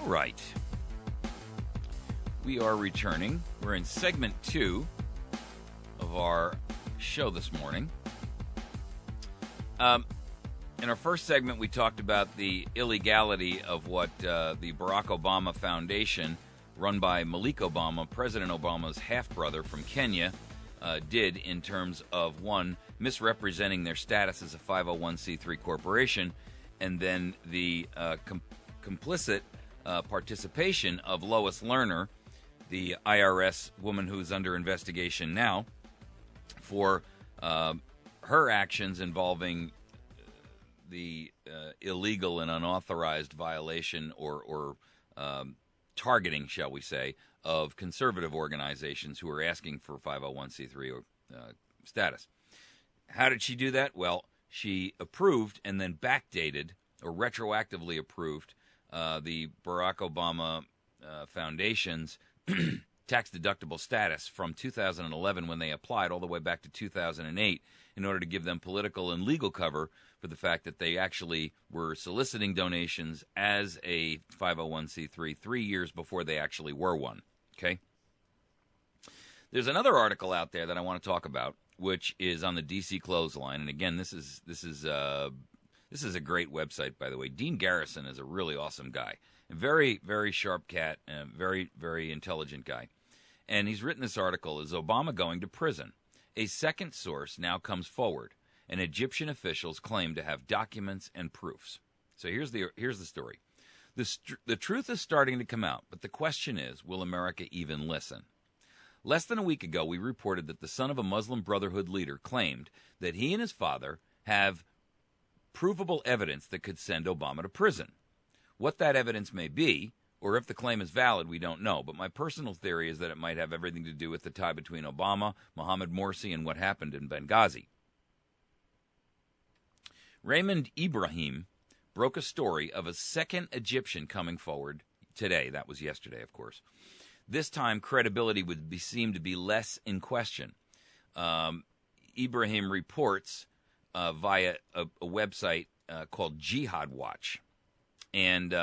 right. We are returning. We're in segment 2 of our show this morning. In our first segment, we talked about the illegality of what the Barack Obama Foundation, run by Malik Obama, President Obama's half-brother from Kenya, did in terms of, one, misrepresenting their status as a 501c3 corporation, and then the complicit participation of Lois Lerner, the IRS woman who's under investigation now, for her actions involving the illegal and unauthorized violation or targeting, shall we say, of conservative organizations who are asking for 501c3 status. How did she do that? Well, she approved and then backdated or retroactively approved the Barack Obama Foundation's tax-deductible status from 2011 when they applied all the way back to 2008 in order to give them political and legal cover for the fact that they actually were soliciting donations as a 501c3 3 years before they actually were one. Okay? There's another article out there that I want to talk about, which is on the DC Clothesline. And again, this is a great website, by the way. Dean Garrison is a really awesome guy. A very, very sharp cat, and a very, very intelligent guy. And he's written this article, Is Obama Going to Prison? A second source now comes forward, and Egyptian officials claim to have documents and proofs. So here's the story. The truth is starting to come out, but the question is, will America even listen? Less than a week ago, we reported that the son of a Muslim Brotherhood leader claimed that he and his father have provable evidence that could send Obama to prison. What that evidence may be, or if the claim is valid, we don't know. But my personal theory is that it might have everything to do with the tie between Obama, Mohammed Morsi, and what happened in Benghazi. Raymond Ibrahim broke a story of a second Egyptian coming forward today. That was yesterday, of course. This time, credibility would seem to be less in question. Ibrahim reports via a website called Jihad Watch. And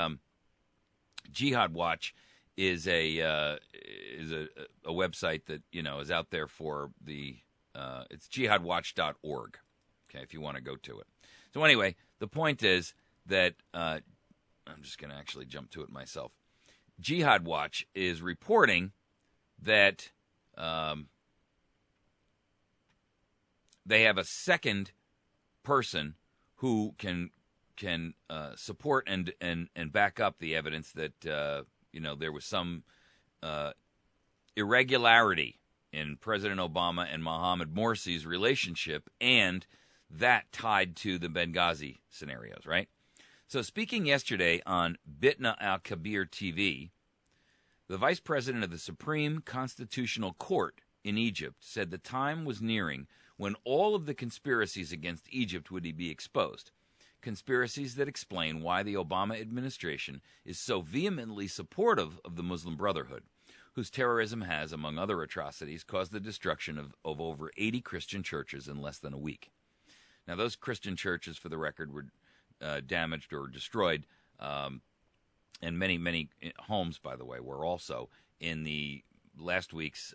Jihad Watch is a website that, is out there for the it's jihadwatch.org. Okay, if you want to go to it. So anyway, the point is that I'm just going to actually jump to it myself. Jihad Watch is reporting that they have a second person who can support and back up the evidence that there was some irregularity in President Obama and Mohammed Morsi's relationship, and that tied to the Benghazi scenarios, right? So speaking yesterday on Bitna al-Kabir TV, the vice president of the Supreme Constitutional Court in Egypt said the time was nearing when all of the conspiracies against Egypt would be exposed. Conspiracies that explain why the Obama administration is so vehemently supportive of the Muslim Brotherhood, whose terrorism has, among other atrocities, caused the destruction of over 80 Christian churches in less than a week. Now, those Christian churches, for the record, were damaged or destroyed, and many, many homes, by the way, were also in the last week's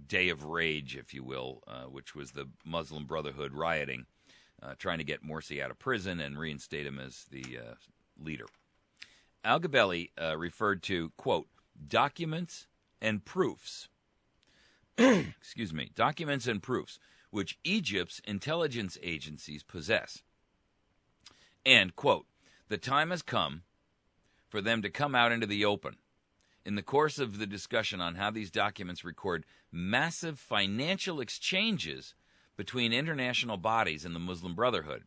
Day of Rage, if you will, which was the Muslim Brotherhood rioting, trying to get Morsi out of prison and reinstate him as the leader. Al-Gabelli referred to, quote, documents and proofs, documents and proofs, which Egypt's intelligence agencies possess. And, quote, the time has come for them to come out into the open. In the course of the discussion on how these documents record massive financial exchanges between international bodies and the Muslim Brotherhood,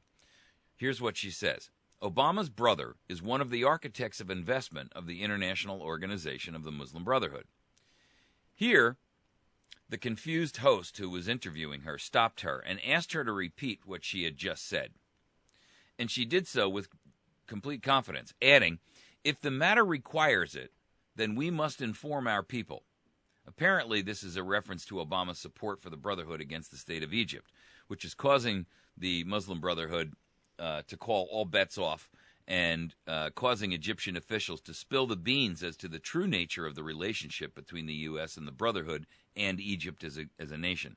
here's what she says. Obama's brother is one of the architects of investment of the International Organization of the Muslim Brotherhood. Here, the confused host who was interviewing her stopped her and asked her to repeat what she had just said. And she did so with complete confidence, adding, if the matter requires it, then we must inform our people. Apparently, this is a reference to Obama's support for the Brotherhood against the state of Egypt, which is causing the Muslim Brotherhood to call all bets off and causing Egyptian officials to spill the beans as to the true nature of the relationship between the U.S. and the Brotherhood and Egypt as a nation.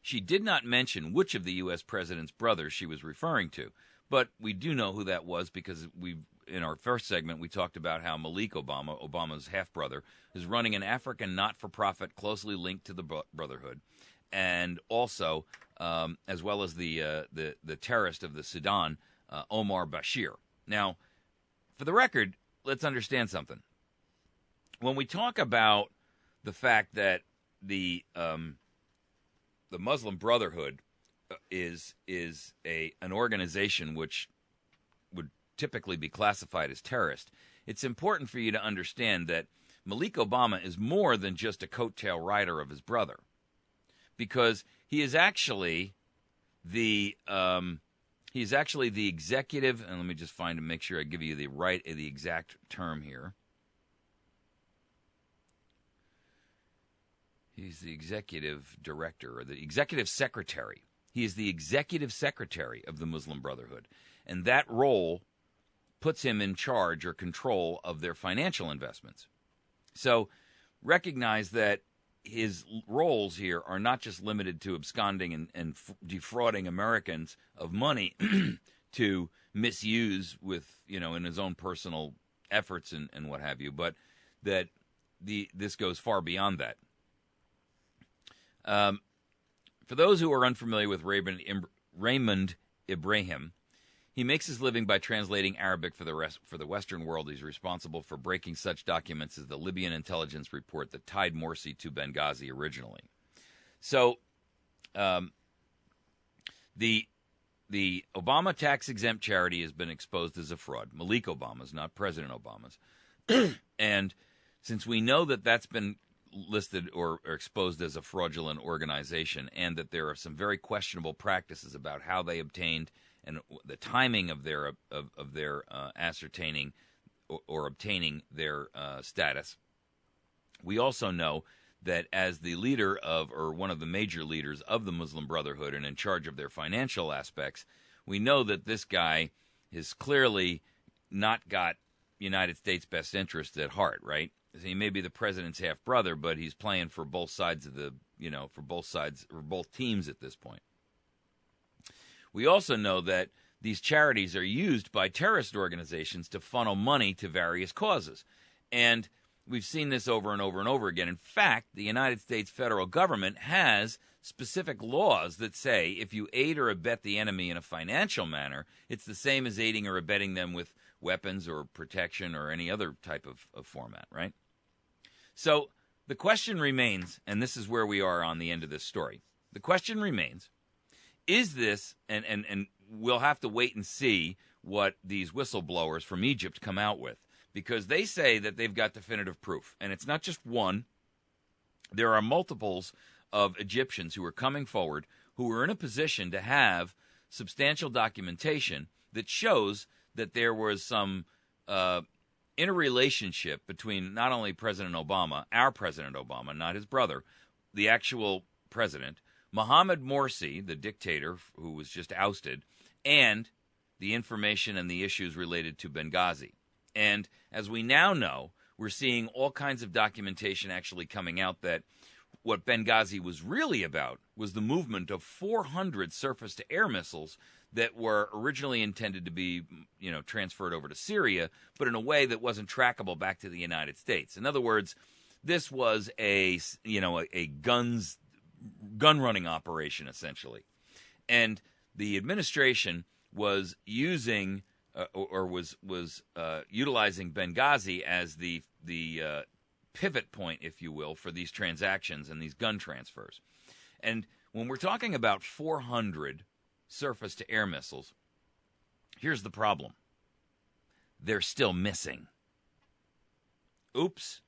She did not mention which of the U.S. president's brothers she was referring to, but we do know who that was because in our first segment, we talked about how Malik Obama, Obama's half-brother, is running an African not-for-profit closely linked to the Brotherhood, and also, as well as the terrorist of the Sudan, Omar Bashir. Now, for the record, let's understand something. When we talk about the fact that the Muslim Brotherhood is an organization which would typically be classified as terrorist, it's important for you to understand that Malik Obama is more than just a coattail rider of his brother, because he is actually the executive, and let me just find and make sure I give you the exact term here. He's the executive director, or the executive secretary. He is the executive secretary of the Muslim Brotherhood, and that role puts him in charge or control of their financial investments. So recognize that his roles here are not just limited to absconding and defrauding Americans of money to misuse with, in his own personal efforts and what have you, but that this goes far beyond that. For those who are unfamiliar with Raymond Ibrahim, he makes his living by translating Arabic for the Western world. He's responsible for breaking such documents as the Libyan intelligence report that tied Morsi to Benghazi originally. So, the Obama tax-exempt charity has been exposed as a fraud. Malik Obama's, not President Obama's. And since we know that that's been listed or exposed as a fraudulent organization, and that there are some very questionable practices about how they obtained and the timing of their ascertaining or obtaining their status, we also know that as the leader of, or one of the major leaders of the Muslim Brotherhood and in charge of their financial aspects, we know that this guy has clearly not got United States' best interest at heart, right? He may be the president's half-brother, but he's playing for both sides of for both teams at this point. We also know that these charities are used by terrorist organizations to funnel money to various causes. And we've seen this over and over and over again. In fact, the United States federal government has specific laws that say if you aid or abet the enemy in a financial manner, it's the same as aiding or abetting them with weapons or protection or any other type of format, right? So the question remains, and this is where we are on the end of this story. The question remains, is this, and we'll have to wait and see what these whistleblowers from Egypt come out with, because they say that they've got definitive proof. And it's not just one. There are multiples of Egyptians who are coming forward who are in a position to have substantial documentation that shows that there was some interrelationship between not only President Obama, our President Obama, not his brother, the actual president, Mohammed Morsi, the dictator who was just ousted, and the information and the issues related to Benghazi. And as we now know, we're seeing all kinds of documentation actually coming out that what Benghazi was really about was the movement of 400 surface-to-air missiles that were originally intended to be, transferred over to Syria, but in a way that wasn't trackable back to the United States. In other words, this was a gun-running operation, essentially. And the administration was using utilizing Benghazi as the pivot point, if you will, for these transactions and these gun transfers. And when we're talking about 400 surface-to-air missiles, here's the problem. They're still missing. Oops.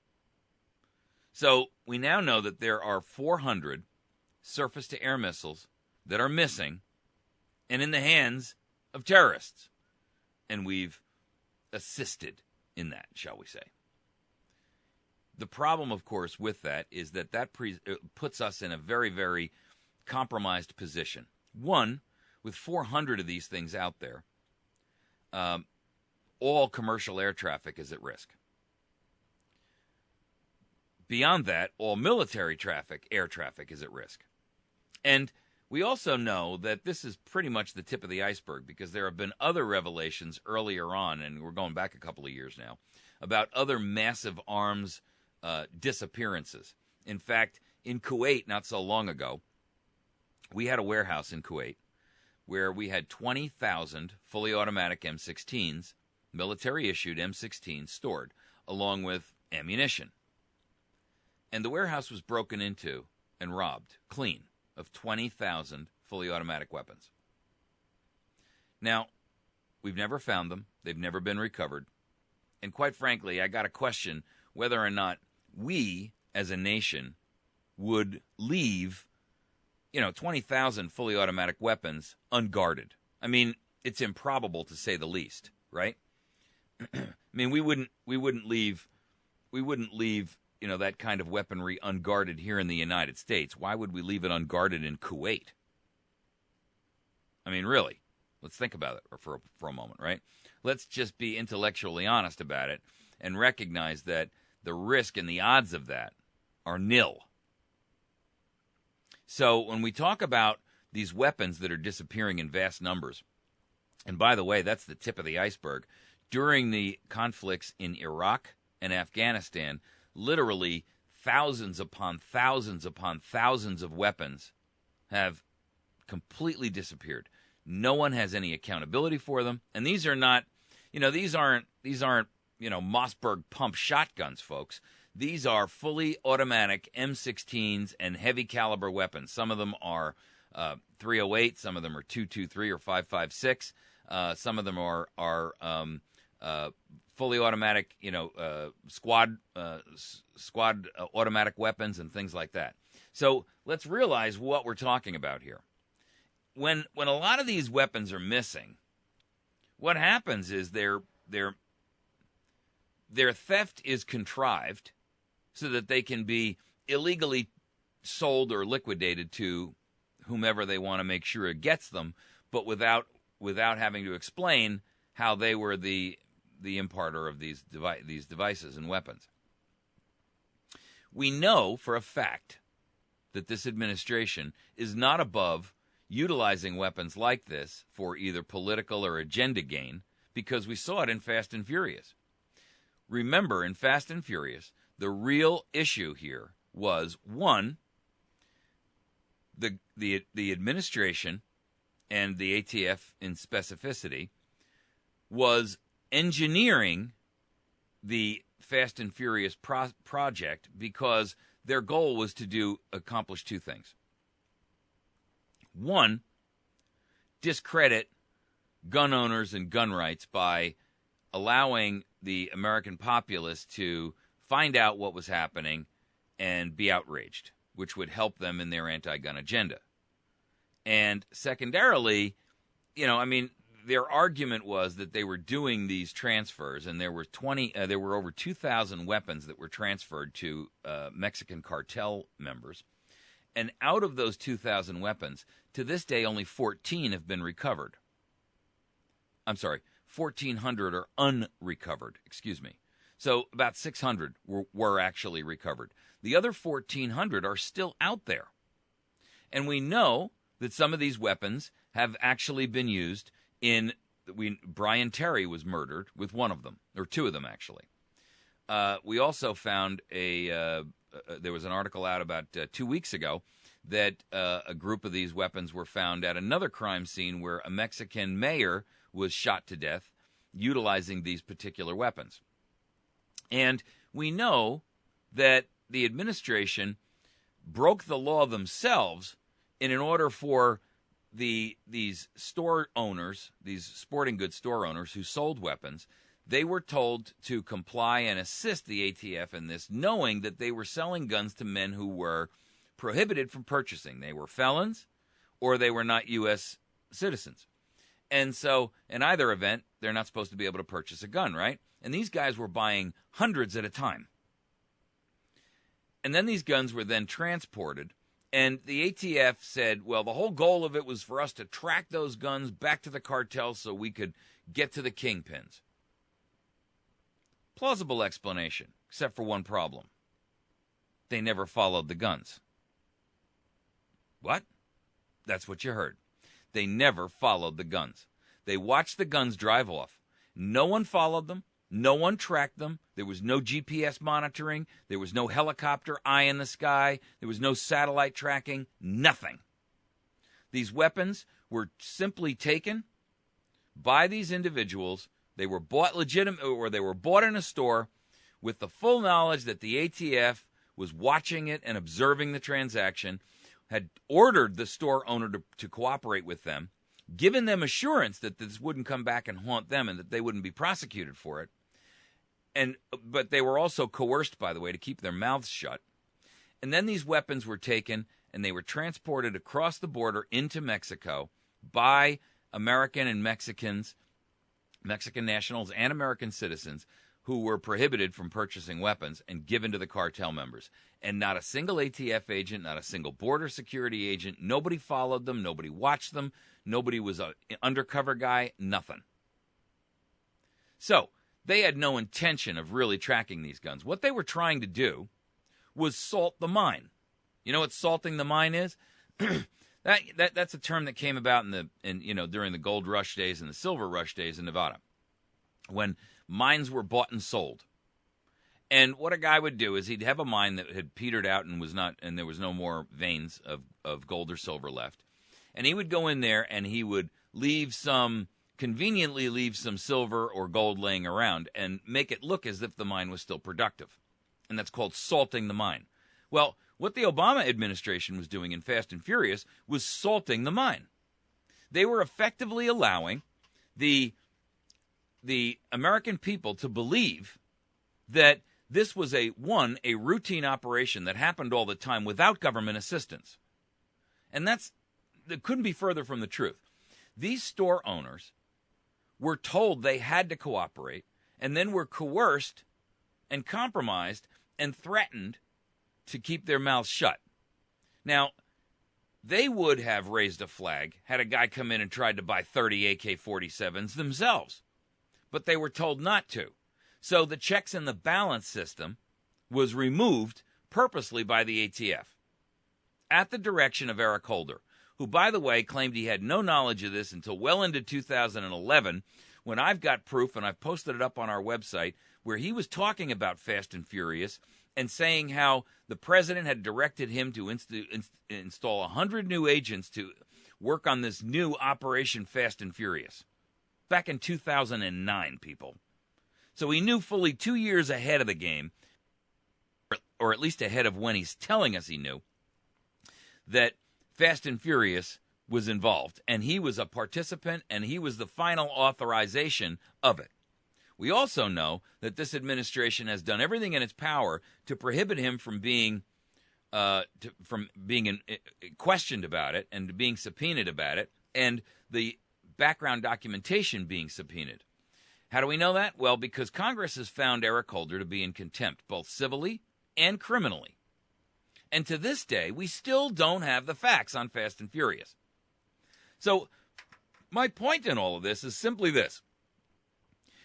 So we now know that there are 400 surface-to-air missiles that are missing and in the hands of terrorists. And we've assisted in that, shall we say. The problem, of course, with that is that puts us in a very, very compromised position. One, with 400 of these things out there, all commercial air traffic is at risk. Beyond that, all military traffic, air traffic, is at risk. And we also know that this is pretty much the tip of the iceberg, because there have been other revelations earlier on, and we're going back a couple of years now, about other massive arms disappearances. In fact, in Kuwait, not so long ago, we had a warehouse in Kuwait where we had 20,000 fully automatic M16s, military-issued M16s, stored, along with ammunition. And the warehouse was broken into and robbed, clean, of 20,000 fully automatic weapons. Now, we've never found them. They've never been recovered. And quite frankly, I got to question whether or not we, as a nation, would leave, 20,000 fully automatic weapons unguarded. I mean, it's improbable to say the least, right? I mean, we wouldn't leave that kind of weaponry unguarded here in the United States. Why would we leave it unguarded in Kuwait? I mean, really, let's think about it for a moment, right? Let's just be intellectually honest about it and recognize that the risk and the odds of that are nil. So when we talk about these weapons that are disappearing in vast numbers, and by the way, that's the tip of the iceberg, during the conflicts in Iraq and Afghanistan, literally thousands upon thousands upon thousands of weapons have completely disappeared. No one has any accountability for them, and these are not, these aren't Mossberg pump shotguns, folks. These are fully automatic M16s and heavy caliber weapons. Some of them are 308, some of them are 223 or 556. Some of them are fully automatic, squad automatic weapons and things like that. So let's realize what we're talking about here. When a lot of these weapons are missing, what happens is their theft is contrived so that they can be illegally sold or liquidated to whomever they want to make sure it gets them, but without having to explain how they were the imparter of these devices and weapons. We know for a fact that this administration is not above utilizing weapons like this for either political or agenda gain, because we saw it in Fast and Furious. Remember, in Fast and Furious, the real issue here was, one, the administration and the ATF in specificity was engineering the Fast and Furious project because their goal was to accomplish two things. One, discredit gun owners and gun rights by allowing the American populace to find out what was happening and be outraged, which would help them in their anti-gun agenda. And secondarily, their argument was that they were doing these transfers, and there were over 2,000 weapons that were transferred to Mexican cartel members. And out of those 2,000 weapons, to this day, only 14 have been recovered. I'm sorry, 1,400 are unrecovered, excuse me. So about 600 were actually recovered. The other 1,400 are still out there. And we know that some of these weapons have actually been used Brian Terry was murdered with one of them, or two of them, actually. We also found there was an article out about 2 weeks ago that a group of these weapons were found at another crime scene where a Mexican mayor was shot to death utilizing these particular weapons. And we know that the administration broke the law themselves in order for these store owners, these sporting goods store owners who sold weapons, they were told to comply and assist the ATF in this, knowing that they were selling guns to men who were prohibited from purchasing. They were felons or they were not U.S. citizens. And so in either event, they're not supposed to be able to purchase a gun, right? And these guys were buying hundreds at a time. And then these guns were then transported And the ATF said, well, the whole goal of it was for us to track those guns back to the cartels so we could get to the kingpins. Plausible explanation, except for one problem. They never followed the guns. What? That's what you heard. They never followed the guns. They watched the guns drive off. No one followed them. No one tracked them. There was no GPS monitoring. There was no helicopter eye in the sky. There was no satellite tracking. Nothing. These weapons were simply taken by these individuals. They were bought or they were bought in a store with the full knowledge that the ATF was watching it and observing the transaction, had ordered the store owner to cooperate with them, given them assurance that this wouldn't come back and haunt them and that they wouldn't be prosecuted for it. But they were also coerced, by the way, to keep their mouths shut. And then these weapons were taken and they were transported across the border into Mexico by American and Mexican nationals and American citizens who were prohibited from purchasing weapons and given to the cartel members. And not a single ATF agent, not a single border security agent, nobody followed them, nobody watched them, nobody was an undercover guy, nothing. So they had no intention of really tracking these guns. What they were trying to do was salt the mine. You know what salting the mine is? That's a term that came about during the gold rush days and the silver rush days in Nevada, when mines were bought and sold. And what a guy would do is he'd have a mine that had petered out and there was no more veins of gold or silver left. And he would go in there and he would conveniently leave some silver or gold laying around and make it look as if the mine was still productive. And that's called salting the mine. Well, what the Obama administration was doing in Fast and Furious was salting the mine. They were effectively allowing the American people to believe that this was a routine operation that happened all the time without government assistance. And that couldn't be further from the truth. These store owners were told they had to cooperate and then were coerced and compromised and threatened to keep their mouths shut. Now, they would have raised a flag had a guy come in and tried to buy 30 AK-47s themselves, but they were told not to. So the checks and the balance system was removed purposely by the ATF at the direction of Eric Holder, who, by the way, claimed he had no knowledge of this until well into 2011, when I've got proof, and I've posted it up on our website, where he was talking about Fast and Furious and saying how the president had directed him to install 100 new agents to work on this new Operation Fast and Furious. Back in 2009, people. So he knew fully 2 years ahead of the game, or at least ahead of when he's telling us he knew, that Fast and Furious was involved, and he was a participant, and he was the final authorization of it. We also know that this administration has done everything in its power to prohibit him from being questioned about it and being subpoenaed about it, and the background documentation being subpoenaed. How do we know that? Well, because Congress has found Eric Holder to be in contempt, both civilly and criminally. And to this day, we still don't have the facts on Fast and Furious. So my point in all of this is simply this.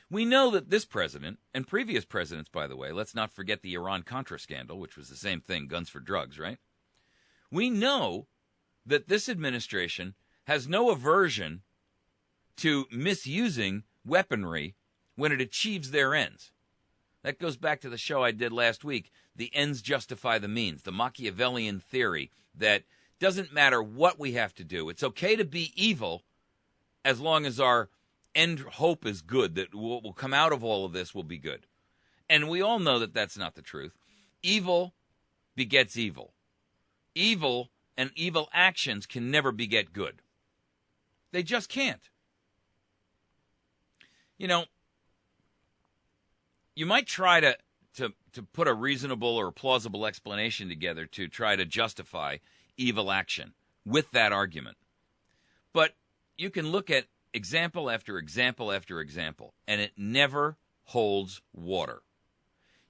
We know that this president, and previous presidents, by the way, let's not forget the Iran-Contra scandal, which was the same thing, guns for drugs, right? We know that this administration has no aversion to misusing weaponry when it achieves their ends. That goes back to the show I did last week, the ends justify the means, the Machiavellian theory that doesn't matter what we have to do. It's okay to be evil as long as our end hope is good, that what will come out of all of this will be good. And we all know that that's not the truth. Evil begets evil. Evil and evil actions can never beget good. They just can't. You know, you might try to put a reasonable or plausible explanation together to try to justify evil action with that argument. But you can look at example after example after example, and it never holds water.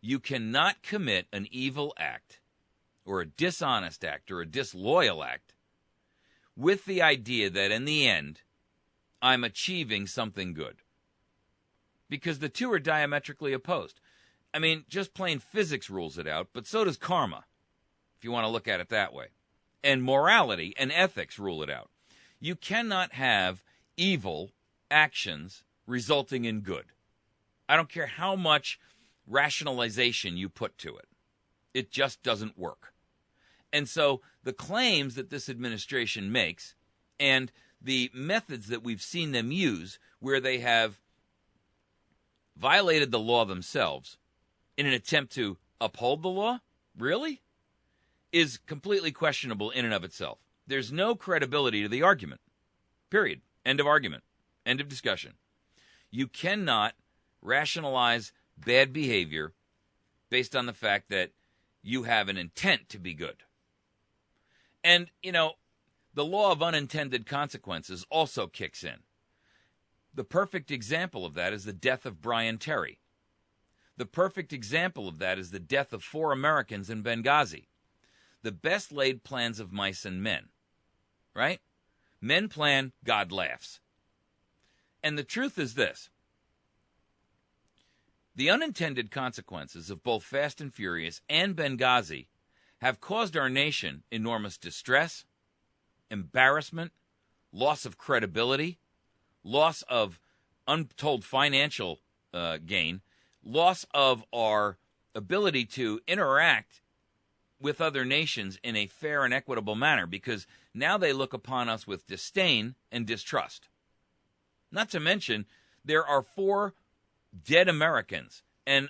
You cannot commit an evil act or a dishonest act or a disloyal act with the idea that in the end, I'm achieving something good. Because the two are diametrically opposed. I mean, just plain physics rules it out, but so does karma, if you want to look at it that way. And morality and ethics rule it out. You cannot have evil actions resulting in good. I don't care how much rationalization you put to it. It just doesn't work. And so the claims that this administration makes and the methods that we've seen them use where they have violated the law themselves in an attempt to uphold the law, really, is completely questionable in and of itself. There's no credibility to the argument. Period. End of argument. End of discussion. You cannot rationalize bad behavior based on the fact that you have an intent to be good. And, the law of unintended consequences also kicks in. The perfect example of that is the death of Brian Terry. The perfect example of that is the death of 4 Americans in Benghazi. The best laid plans of mice and men, right? Men plan, God laughs. And the truth is this. The unintended consequences of both Fast and Furious and Benghazi have caused our nation enormous distress, embarrassment, loss of credibility, loss of untold financial gain, loss of our ability to interact with other nations in a fair and equitable manner, because now they look upon us with disdain and distrust. Not to mention, there are 4 dead Americans. And,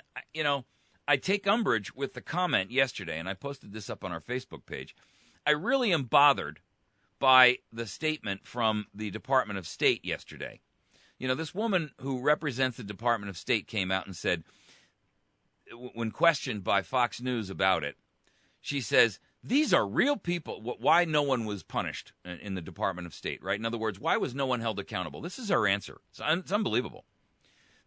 I take umbrage with the comment yesterday, and I posted this up on our Facebook page. I really am bothered by the statement from the Department of State yesterday. This woman who represents the Department of State came out and said, when questioned by Fox News about it, she says, these are real people. Why no one was punished in the Department of State, right? In other words, why was no one held accountable? This is her answer. It's unbelievable.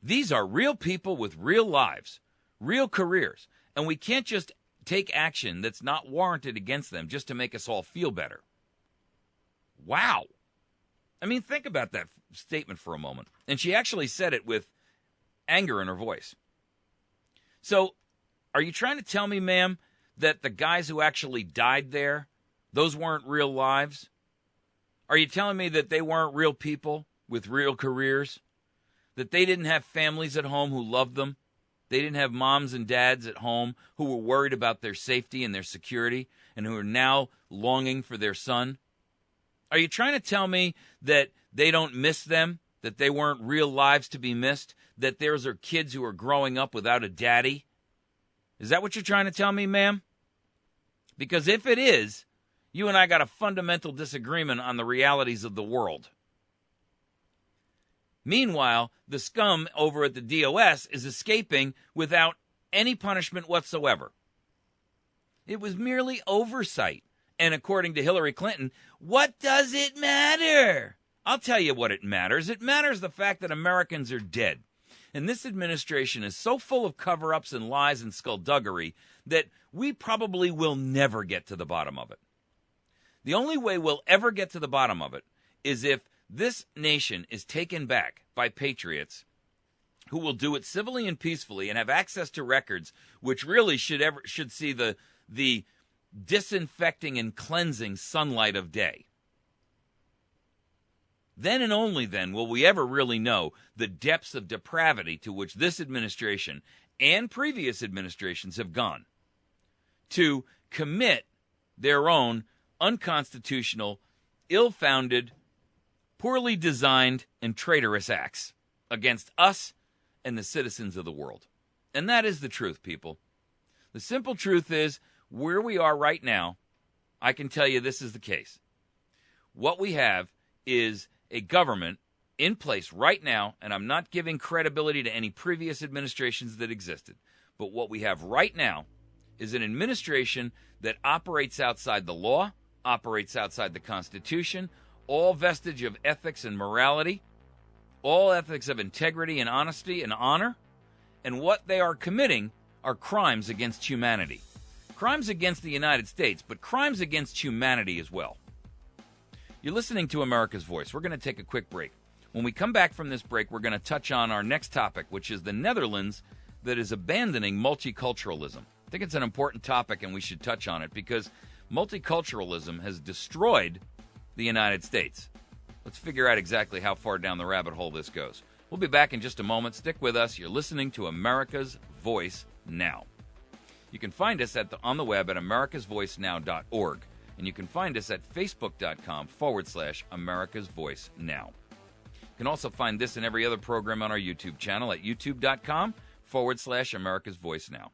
These are real people with real lives, real careers, and we can't just take action that's not warranted against them just to make us all feel better. Wow. I mean, think about that statement for a moment. And she actually said it with anger in her voice. So, are you trying to tell me, ma'am, that the guys who actually died there, those weren't real lives? Are you telling me that they weren't real people with real careers? That they didn't have families at home who loved them? They didn't have moms and dads at home who were worried about their safety and their security and who are now longing for their son? Are you trying to tell me that they don't miss them, that they weren't real lives to be missed, that theirs are kids who are growing up without a daddy? Is that what you're trying to tell me, ma'am? Because if it is, you and I got a fundamental disagreement on the realities of the world. Meanwhile, the scum over at the DOS is escaping without any punishment whatsoever. It was merely oversight. And according to Hillary Clinton, what does it matter? I'll tell you what it matters. It matters the fact that Americans are dead. And this administration is so full of cover-ups and lies and skullduggery that we probably will never get to the bottom of it. The only way we'll ever get to the bottom of it is if this nation is taken back by patriots who will do it civilly and peacefully and have access to records which really should see the disinfecting and cleansing sunlight of day. Then and only then will we ever really know the depths of depravity to which this administration and previous administrations have gone to commit their own unconstitutional, ill-founded, poorly designed, and traitorous acts against us and the citizens of the world. And that is the truth, people. The simple truth is, where we are right now, I can tell you this is the case. What we have is a government in place right now, and I'm not giving credibility to any previous administrations that existed, but what we have right now is an administration that operates outside the law, operates outside the Constitution, all vestige of ethics and morality, all ethics of integrity and honesty and honor, and what they are committing are crimes against humanity. Crimes against the United States, but crimes against humanity as well. You're listening to America's Voice. We're going to take a quick break. When we come back from this break, we're going to touch on our next topic, which is the Netherlands that is abandoning multiculturalism. I think it's an important topic, and we should touch on it because multiculturalism has destroyed the United States. Let's figure out exactly how far down the rabbit hole this goes. We'll be back in just a moment. Stick with us. You're listening to America's Voice Now. You can find us on the web at americasvoicenow.org, and you can find us at facebook.com/America's Voice Now. You can also find this and every other program on our YouTube channel at youtube.com/America's Voice Now.